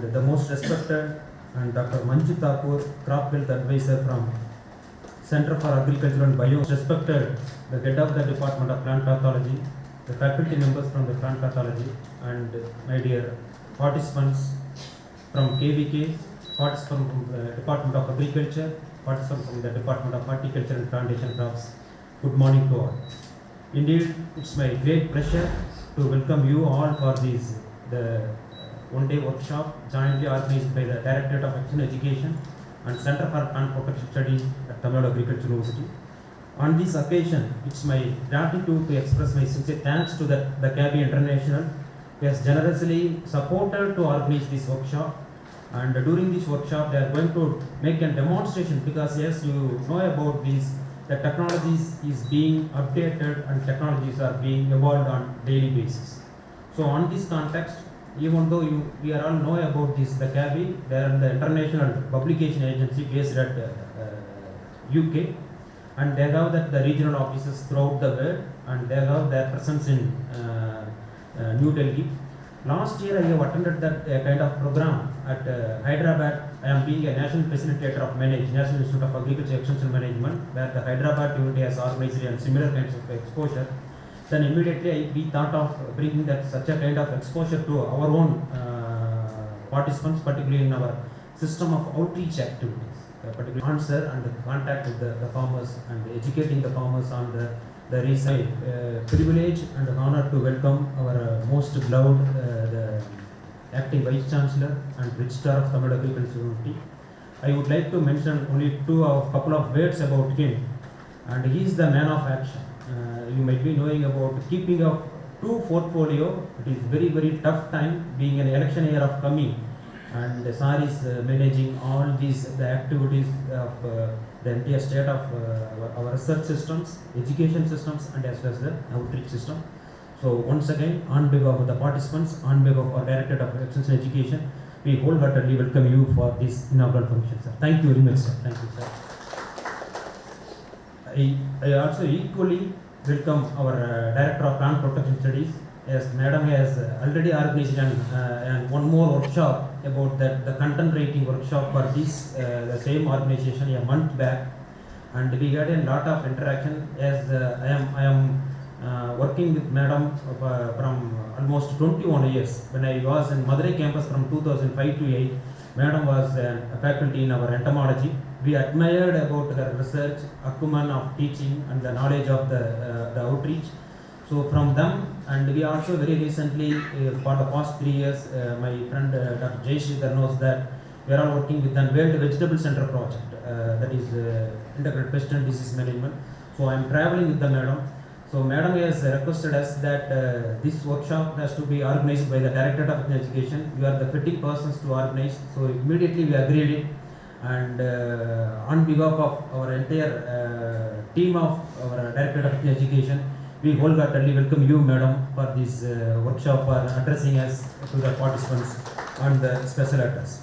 and the most respected and Dr. Manju Thakur, Crop Health Advisor from Center for Agriculture and Bio, respected the head of the Department of Plant Pathology, the faculty members from the Plant Pathology, and my dear participants from KVK, participants from the Department of Agriculture, participants from the Department of Horticulture and Plantation Crops. Good morning to all. Indeed, it's my great pleasure to welcome you all for the one-day workshop jointly organized by the Directorate of Extension Education and Center for Plant Protection Studies at Tamil Nadu Agricultural University. On this occasion, it's my gratitude to express my sincere thanks to the CABI International, who has generously supported to organize this workshop. And during this workshop, they are going to make a demonstration because, yes, you know about this, the technologies is being updated and technologies are being evolved on daily basis. So on this context, even though we are all know about this, the CABI, they are the international publication agency based at UK, and they have the regional offices throughout the world, and they have their presence in New Delhi. Last year I have attended that kind of program at Hyderabad. I am being a national facilitator of National Institute of Agriculture Extension Management, where the Hyderabad unit has organized and similar kinds of exposure. Then immediately we thought of bringing that such a kind of exposure to our own participants, particularly in our system of outreach activities, particularly answer and contact with the farmers and educating the farmers on the reason. Privilege and honor to welcome our most beloved the acting Vice Chancellor and Registrar of Tamil Nadu Agricultural University. I would like to mention only couple of words about him, and he is the man of action. You might be knowing about keeping up two portfolio. It is very, very tough time being an election year of coming, and SAR is managing all the activities of the entire state of our research systems, education systems, and as well as the outreach system. So once again, on behalf of the participants, on behalf of our Directorate of Extension Education, we wholeheartedly welcome you for this inaugural function, sir. Thank you very much, sir. Thank you, sir. I also equally welcome our Director of Plant Protection Studies, as Madam has already organized and one more workshop about the content writing workshop for this the same organization a month back, and we had a lot of interaction. As I am working with Madam from almost 21 years. When I was in Madurai campus from 2005 to 8, Madam was a faculty in our entomology. We admired about her research, acumen of teaching, and the knowledge of the outreach. So from them, and we also very recently, for the past 3 years, my friend Dr. Jayashrikar knows that we are all working with the World Vegetable Center project, that is Integrated Pest and Disease Management. So I am traveling with the Madam. So Madam has requested us that this workshop has to be organized by the Directorate of Education. We are the fitting persons to organize. So immediately we agreed it. And on behalf of our entire team of our Directorate of Education, we wholeheartedly welcome you, Madam, for this workshop, for addressing us to the participants on the special address.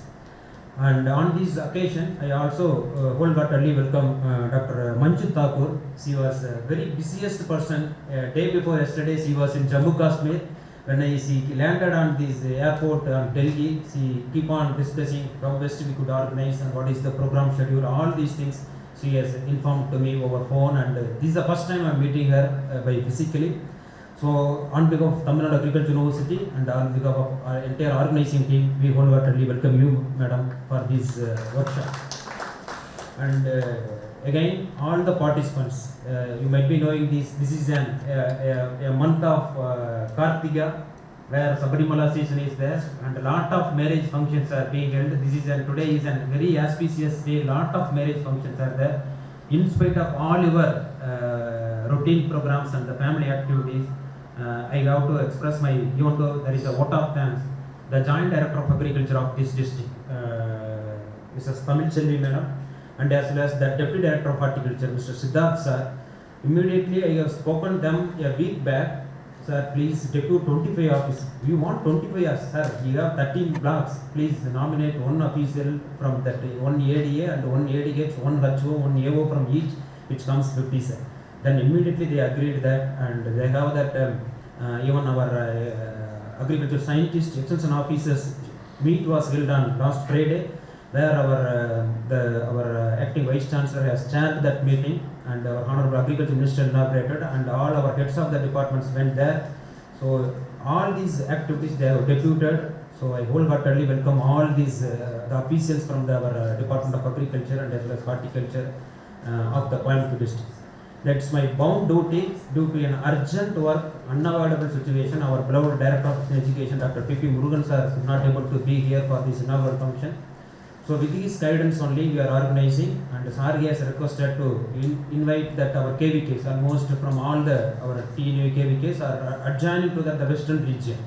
And on this occasion, I also wholeheartedly welcome Dr. Manju Thakur. She was a very busiest person. Day before yesterday, she was in Jammu Kashmir. When she landed on this airport on Delhi, she keep on discussing how best we could organize and what is the program schedule. All these things she has informed to me over phone, and this is the first time I am meeting her by physically. So on behalf of Tamil Nadu Agricultural University and on behalf of our entire organizing team, we wholeheartedly welcome you, Madam, for this workshop. And again, all the participants, you might be knowing this is a month of Kartika, where Sabarimala season is there, and a lot of marriage functions are being held. Today is a very auspicious day. Lot of marriage functions are there. In spite of all your routine programs and the family activities, I have to express my, even though there is a vote of thanks, the Joint Director of Agriculture of this district, Mrs. Tamil Chelvi Madam, and as well as the Deputy Director of Horticulture, Mr. Siddharth sir. Immediately I have spoken them a week back, sir, please depute 25 officers. We want 25 years, sir. You have 13 blocks. Please nominate one official from that, one ADA, and one AD gets one HO, one AO from each, which comes 50, sir. Then immediately they agreed that, and they have that even our agriculture scientists, extension officers, meet was held on last Friday, where our acting Vice Chancellor has chaired that meeting, and our Honorable Agriculture Minister inaugurated, and all our heads of the departments went there. So all these activities they have deputed. So I wholeheartedly welcome all these the officials from our Department of Agriculture and as well as Horticulture of the Coimbatore district. That's my bound duty due to an urgent work, unavoidable situation. Our beloved Director of Education, Dr. P.P. Murugan sir, is not able to be here for this inaugural function. So with his guidance only, we are organizing, and sir has requested to invite that our KVKs, almost from all our TNAU KVKs are adjoining to the western region.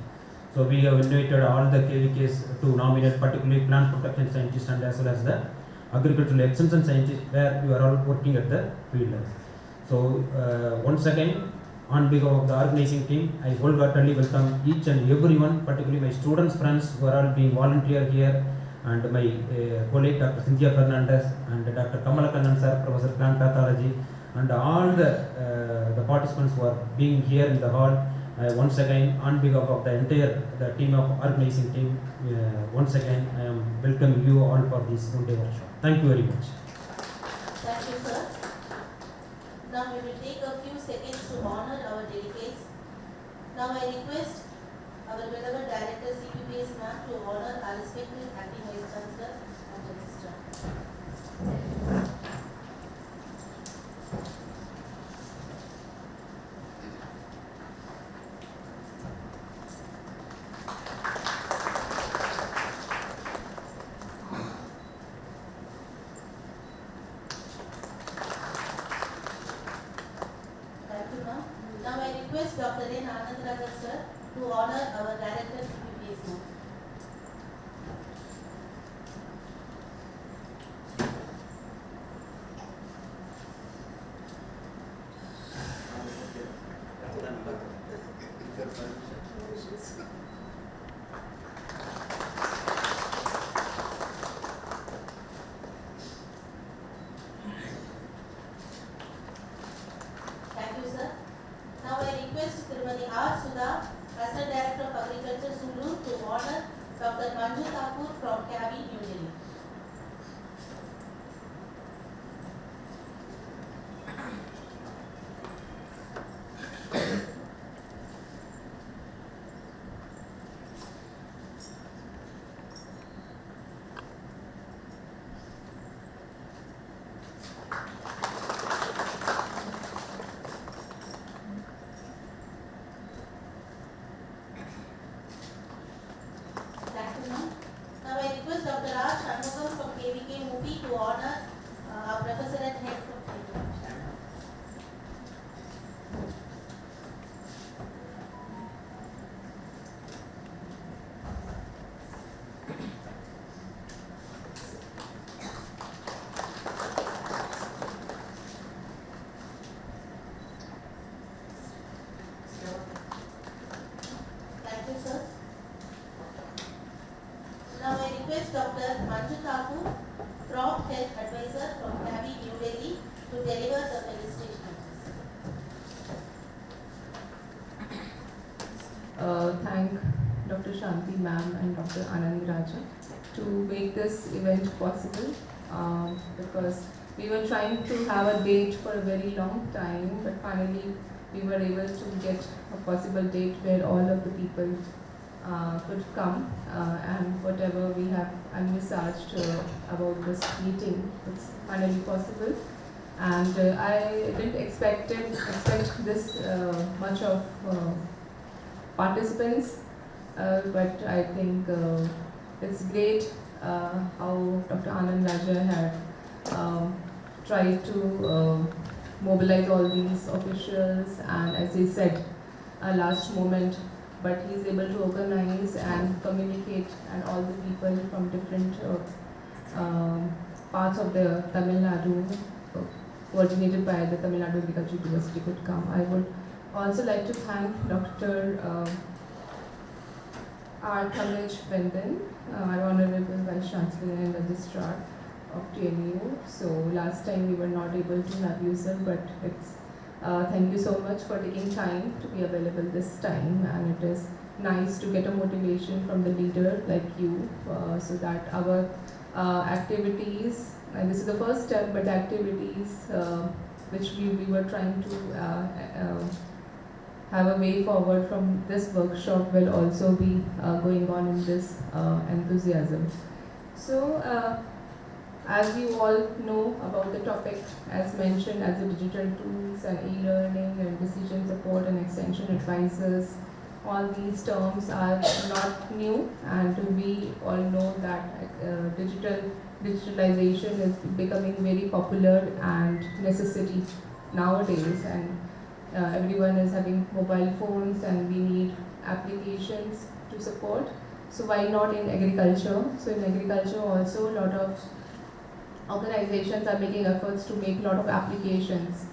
So we have invited all the KVKs to nominate, particularly plant protection scientists and as well as the agricultural extension scientists, where we are all working at the field level. So once again, on behalf of the organizing team, I wholeheartedly welcome each and everyone, particularly my students, friends who are all being volunteer here, and my colleague Dr. Cynthia Fernandez and Dr. Kamalakannan sir, Professor Plant Pathology, and all the participants who are being here in the hall. Once again, on behalf of the entire team of organizing team, once again I am welcoming you all for this one-day workshop. Thank you very much. Thank you, sir. Now we will take a few seconds to honor our delegates. Now I request our beloved Director CPPS ma'am to honor our respected acting Vice Chancellor and Registrar. Now I request Dr. N. Anandraja sir to honor our Director CPPS ma'am. Thank you, sir. Now I request Srimati R. Sudha, Assistant Director of Agriculture, Sulu, to honor Dr. Manju Thakur from CABI, New Delhi. Now I request Dr. R. Shanmugam from KVK Mupi to honor our Professor and Head from KVK. Thank you, sir. Now I request Dr. Manju Thakur, Crop Health Advisor from CABI, New Delhi, to deliver the felicitation. Thank Dr. Shanti ma'am and Dr. Anand Raja to make this event possible, because we were trying to have a date for a very long time, but finally we were able to get a possible date where all of the people could come, and whatever we have envisaged about this meeting, it's finally possible. And I didn't expect this much of participants, but I think it's great how Dr. Anand Raja had tried to mobilize all these officials, and as he said, a last moment, but he's able to organize and communicate, and all the people from different parts of the Tamil Nadu, coordinated by the Tamil Nadu Agricultural University, could come. I would also like to thank Dr. R. Thamij Bendan, our Honorable Vice Chancellor and Registrar of TNAU. So last time we were not able to have you, sir, but it's Thank you so much for taking time to be available this time, and it is nice to get a motivation from the leader like you, so that our activities, and this is the first step, but the activities which we were trying to have a way forward from this workshop will also be going on in this enthusiasm. So, as you all know about the topic, as mentioned, as the digital tools and e-learning and decision support and extension advisors, all these terms are not new, and we all know that digitalization is becoming very popular and necessity nowadays, and everyone is having mobile phones and we need applications to support. So why not in agriculture? So in agriculture also a lot of organizations are making efforts to make a lot of applications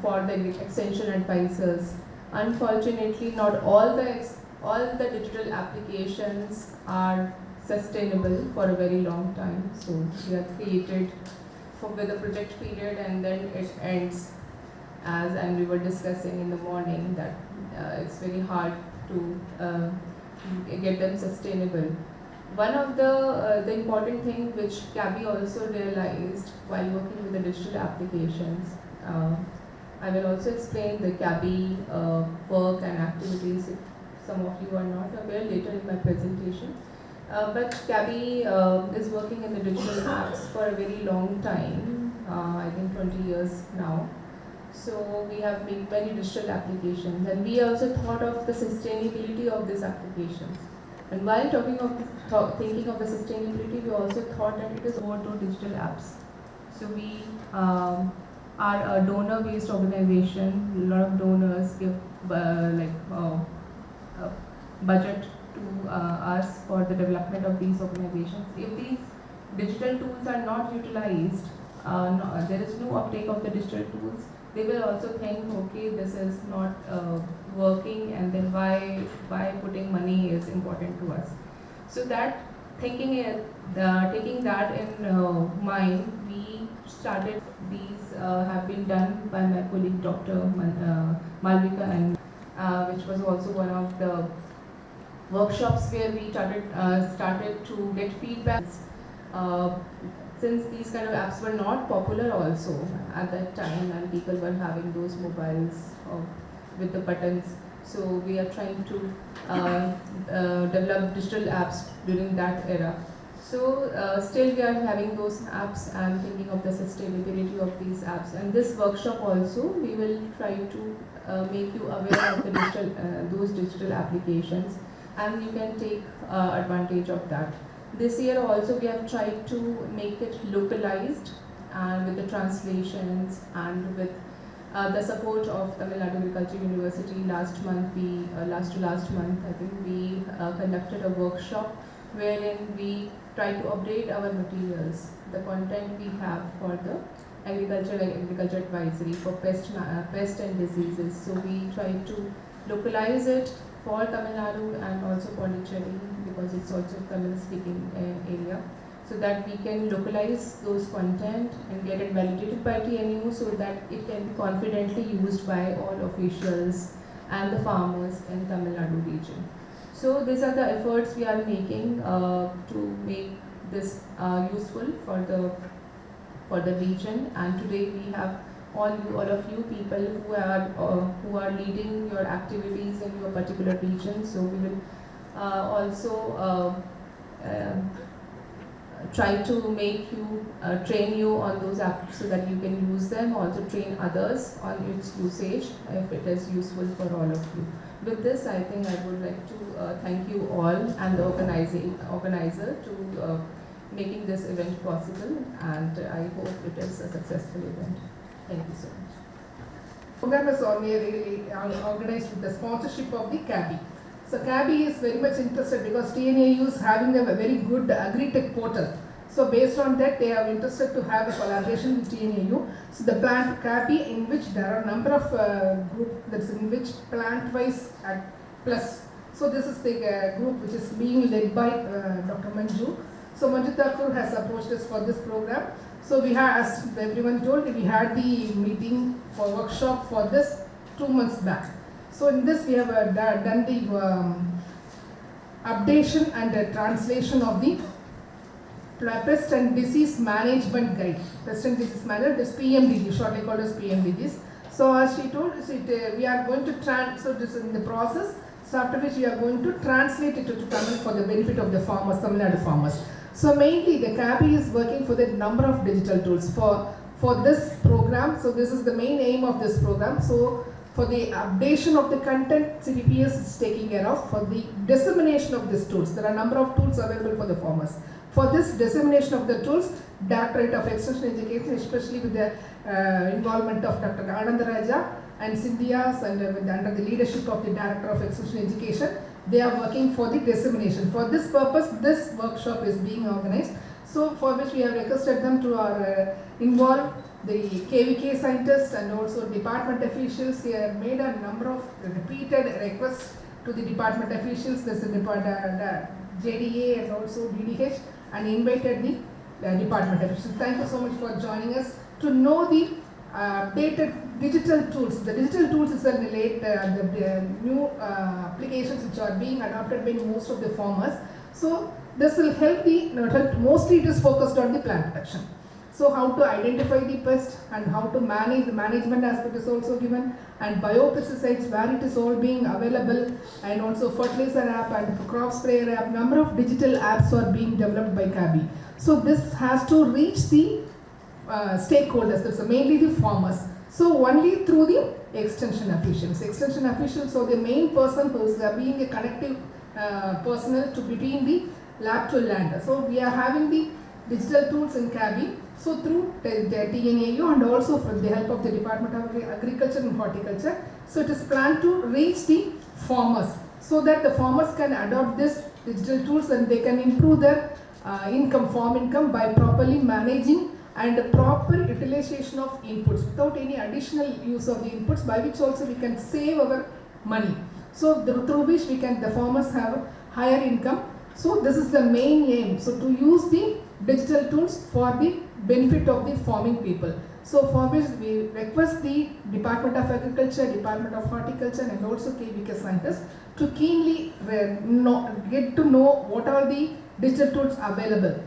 for the extension advisors. Unfortunately, not all the digital applications are sustainable for a very long time. So they are created with a project period and then it ends. And we were discussing in the morning that it's very hard to get them sustainable. One of the important thing which CABI also realized while working with the digital applications, I will also explain the CABI work and activities if some of you are not aware later in my presentation. But CABI is working in the digital apps for a very long time, I think 20 years now. So we have made many digital applications, and we also thought of the sustainability of these applications. And while thinking of the sustainability, we also thought that it is over to digital apps. So we are a donor-based organization. A lot of donors give budget to us for the development of these organizations. If these digital tools are not utilized, there is no uptake of the digital tools, they will also think, okay, this is not working, and then why putting money is important to us. So that taking that in mind, we started these have been done by my colleague Dr. Malvika, and which was also one of the workshops where we started to get feedback. Since these kind of apps were not popular also at that time, and people were having those mobiles with the buttons, so we are trying to develop digital apps during that era. So still we are having those apps and thinking of the sustainability of these apps. And this workshop also, we will try to make you aware of the those digital applications, and you can take advantage of that. This year also we have tried to make it localized, and with the translations and with the support of Tamil Nadu Agriculture University. Last month I think we conducted a workshop wherein we try to update our materials, the content we have for the agriculture advisory for pest and diseases. So we try to localize it for Tamil Nadu and also Pondicherry, because it's also Tamil speaking area, so that we can localize those content and get it validated by TNAU, so that it can be confidently used by all officials and the farmers in Tamil Nadu region. So these are the efforts we are making to make this useful for the region. And today we have all of you people who are leading your activities in your particular region. So we will also try to make you train you on those apps so that you can use them. Also train others on its usage if it is useful for all of you. With this, I think I would like to thank you all and the organizer to making this event possible, and I hope it is a successful event. Thank you so much. The program is organized with the sponsorship of the CABI. So CABI is very much interested because TNAU is having a very good agri-tech portal. So based on that, they are interested to have a collaboration with TNAU. So the plant CABI, in which there are a number of groups, that's in which plant-wise plus. So this is the group which is being led by Dr. Manju. So Manju Thakur has approached us for this program. So we had, as everyone told, we had the meeting for workshop for this 2 months back. So in this we have done the updation and translation of the Pest and Disease Management Guide. Pest and Disease Management, this PMDG, shortly called as PMDGs. So as she told us, we are going to so this is in the process. So after which we are going to translate it to Tamil for the benefit of the farmers, Tamil Nadu farmers. So mainly the CABI is working for the number of digital tools for this program. So this is the main aim of this program. So for the updation of the content, CDPS is taking care of. For the dissemination of these tools, there are a number of tools available for the farmers. For this dissemination of the tools, Directorate of Extension Education, especially with the involvement of Dr. Anand Raja and Cynthia, and under the leadership of the Director of Extension Education, they are working for the dissemination. For this purpose, this workshop is being organized. So for which we have requested them to involve the KVK scientists and also department officials. They have made a number of repeated requests to the department officials. There's a JDA and also DDH, and invited the department officials. Thank you so much for joining us to know the updated digital tools. The digital tools is the new applications which are being adopted by most of the farmers. So this will help mostly it is focused on the plant protection. So how to identify the pest and how to manage, the management aspect is also given, and biopesticides where it is all being available, and also fertilizer app and crop sprayer app. Number of digital apps are being developed by CABI. So this has to reach the stakeholders, that's mainly the farmers. So only through the extension officials. Extension officials are the main person who is being a connective personnel between the lab to land. So we are having the digital tools in CABI. So through the TNAU and also from the help of the Department of Agriculture and Horticulture. So it is planned to reach the farmers so that the farmers can adopt this digital tools and they can improve their farm income by properly managing and proper utilization of inputs without any additional use of the inputs, by which also we can save our money. So through which the farmers have higher income. So this is the main aim. So to use the digital tools for the benefit of the farming people. So for which we request the Department of Agriculture, Department of Horticulture and also KVK scientists to keenly get to know what are the digital tools available,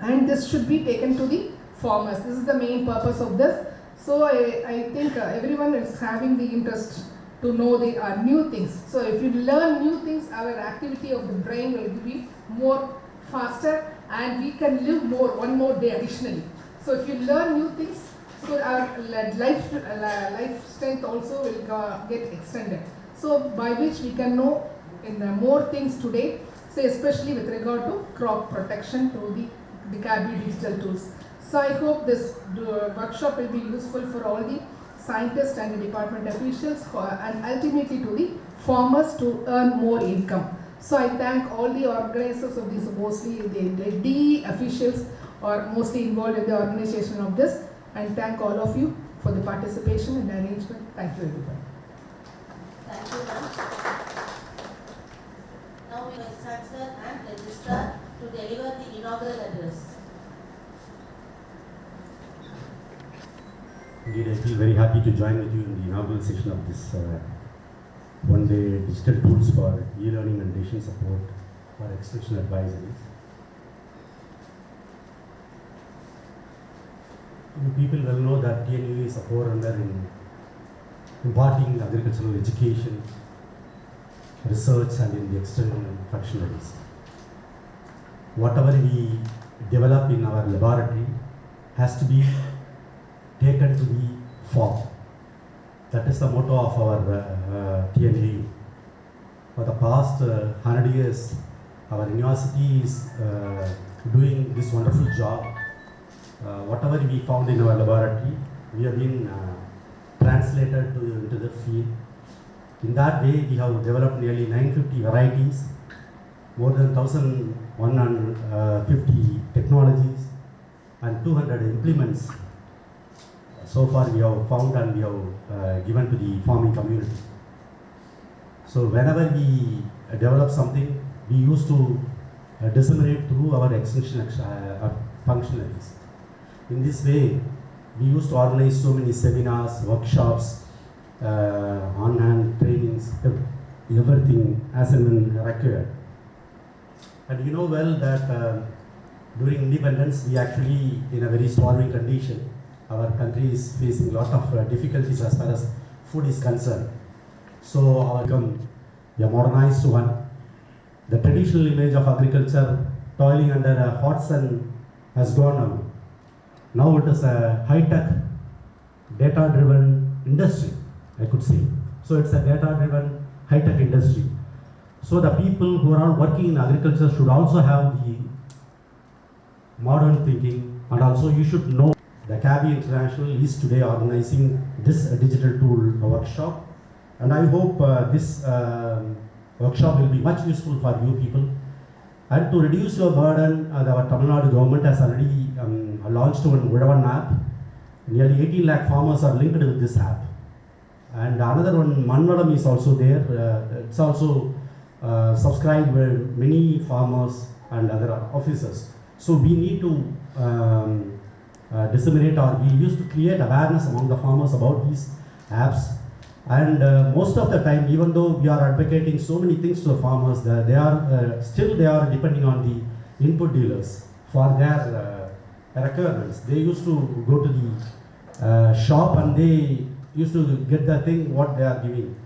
and this should be taken to the farmers. This is the main purpose of this. So I think everyone is having the interest to know the new things. So if you learn new things, our activity of the brain will be more faster and we can live more, one more day additionally. So if you learn new things, so our life strength also will get extended. So by which we can know in more things today, say especially with regard to crop protection through the CABI digital tools. So I hope this workshop will be useful for all the scientists and the department officials and ultimately to the farmers to earn more income. So I thank all the organizers of this, mostly the DE officials are mostly involved in the organization of this, and thank all of you for the participation and arrangement. Thank you everyone. Thank you, ma'am. Now we Vice Chancellor and Registrar to deliver the inaugural address. Indeed, I feel very happy to join with you in the inaugural session of this one-day digital tools for e-learning and decision support for extension advisories. People well know that TNAU is a forerunner in imparting agricultural education, research and in the external functionaries. Whatever we develop in our laboratory has to be taken to the farm. That is the motto of our TNAU. For the past 100 years, our university is doing this wonderful job. Whatever we found in our laboratory, we have been translated into the field. In that way, we have developed nearly 950 varieties, more than 1,150 technologies, and 200 implements. So far we have found and we have given to the farming community. So whenever we develop something, we used to disseminate through our extension functionaries. In this way, we used to organize so many seminars, workshops, on-hand trainings, everything as and when required. And you know well that during independence, we actually in a very starving condition. Our country is facing a lot of difficulties as far as food is concerned. So our become a modernized one. The traditional image of agriculture, toiling under a hot sun, has gone now. Now it is a high-tech, data-driven industry, I could say. So it's a data-driven, high-tech industry. So the people who are all working in agriculture should also have the modern thinking, and also you should know the CABI International is today organizing this digital tool workshop, and I hope this workshop will be much useful for you people. And to reduce your burden, our Tamil Nadu government has already launched one Udavan app. Nearly 18 lakh farmers are linked with this app. And another one, Manvalam, is also there. It's also subscribed by many farmers and other officers. So we need to disseminate, or we used to create awareness among the farmers about these apps. And most of the time, even though we are advocating so many things to the farmers, they are still depending on the input dealers for their requirements. They used to go to the shop and they used to get the thing what they are giving.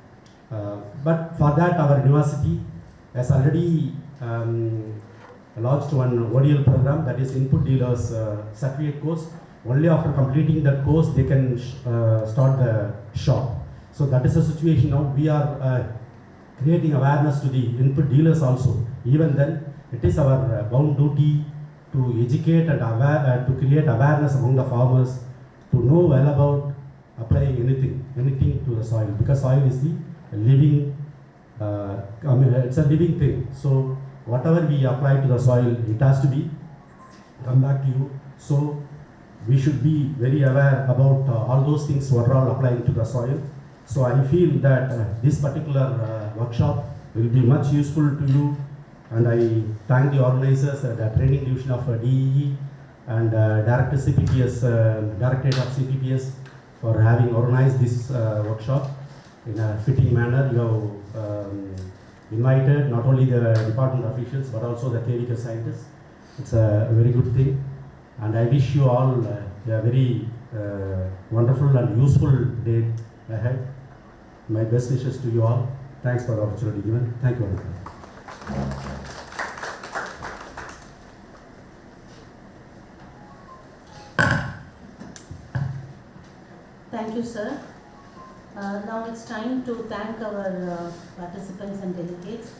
But for that, our university has already launched one ODL program, that is Input Dealers Certificate course. Only after completing that course, they can start the shop. So that is the situation now. We are creating awareness to the input dealers also. Even then, it is our bound duty to educate and to create awareness among the farmers to know well about applying anything to the soil, because soil is the living, it's a living thing. So whatever we apply to the soil, it has to be come back to you. So we should be very aware about all those things what are all applying to the soil. So I feel that this particular workshop will be much useful to you, and I thank the organizers, the training division of DEE and Director CPPS, Directorate of CPPS, for having organized this workshop in a fitting manner. You have invited not only the department officials but also the KVK scientists. It's a very good thing, and I wish you all a very wonderful and useful day ahead. My best wishes to you all. Thanks for the opportunity given. Thank you very much. Thank you, sir. Now it's time to thank our participants and delegates.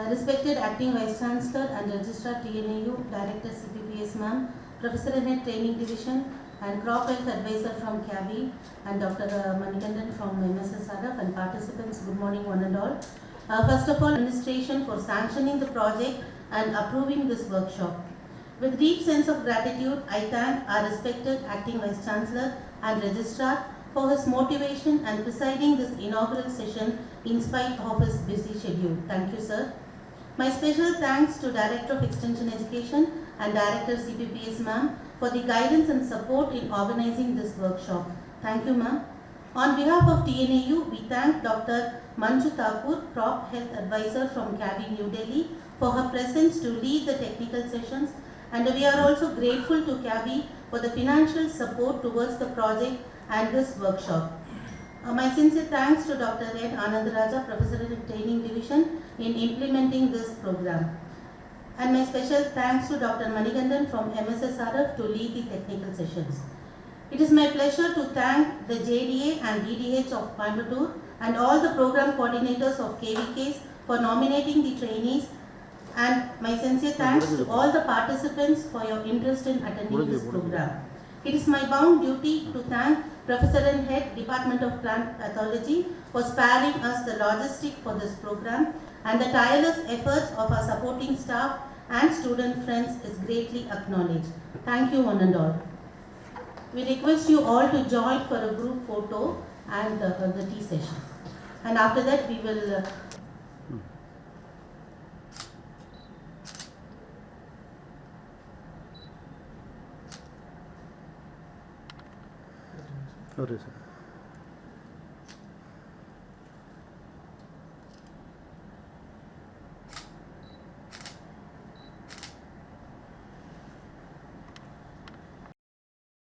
Respected Acting Vice Chancellor and Registrar TNAU, Director CPPS Ma'am, Professor in Head Training Division, and Crop Health Advisor from CABI, and Dr. Manikandan from MSSRF, and participants, good morning one and all. First of all, administration for sanctioning the project and approving this workshop. With deep sense of gratitude, I thank our respected Acting Vice Chancellor and Registrar for his motivation and presiding this inaugural session in spite of his busy schedule. Thank you, sir. My special thanks to Director of Extension Education and Director CPPS Ma'am for the guidance and support in organizing this workshop. Thank you, ma'am. On behalf of TNAU, we thank Dr. Manju Thakur, Crop Health Advisor from CABI, New Delhi, for her presence to lead the technical sessions, and we are also grateful to CABI for the financial support towards the project and this workshop. My sincere thanks to Dr. N. Anandaraja, Professor in Training Division, in implementing this program. And my special thanks to Dr. Manikandan from MSSRF to lead the technical sessions. It is my pleasure to thank the JDA and DDH of Coimbatore and all the program coordinators of KVKs for nominating the trainees, and my sincere thanks to all the participants for your interest in attending this program. It is my bound duty to thank Professor and Head, Department of Plant Pathology, for sparing us the logistic for this program, and the tireless efforts of our supporting staff and student friends is greatly acknowledged. Thank you one and all. We request you all to join for a group photo and the tea session. And after that we will Okay, sir.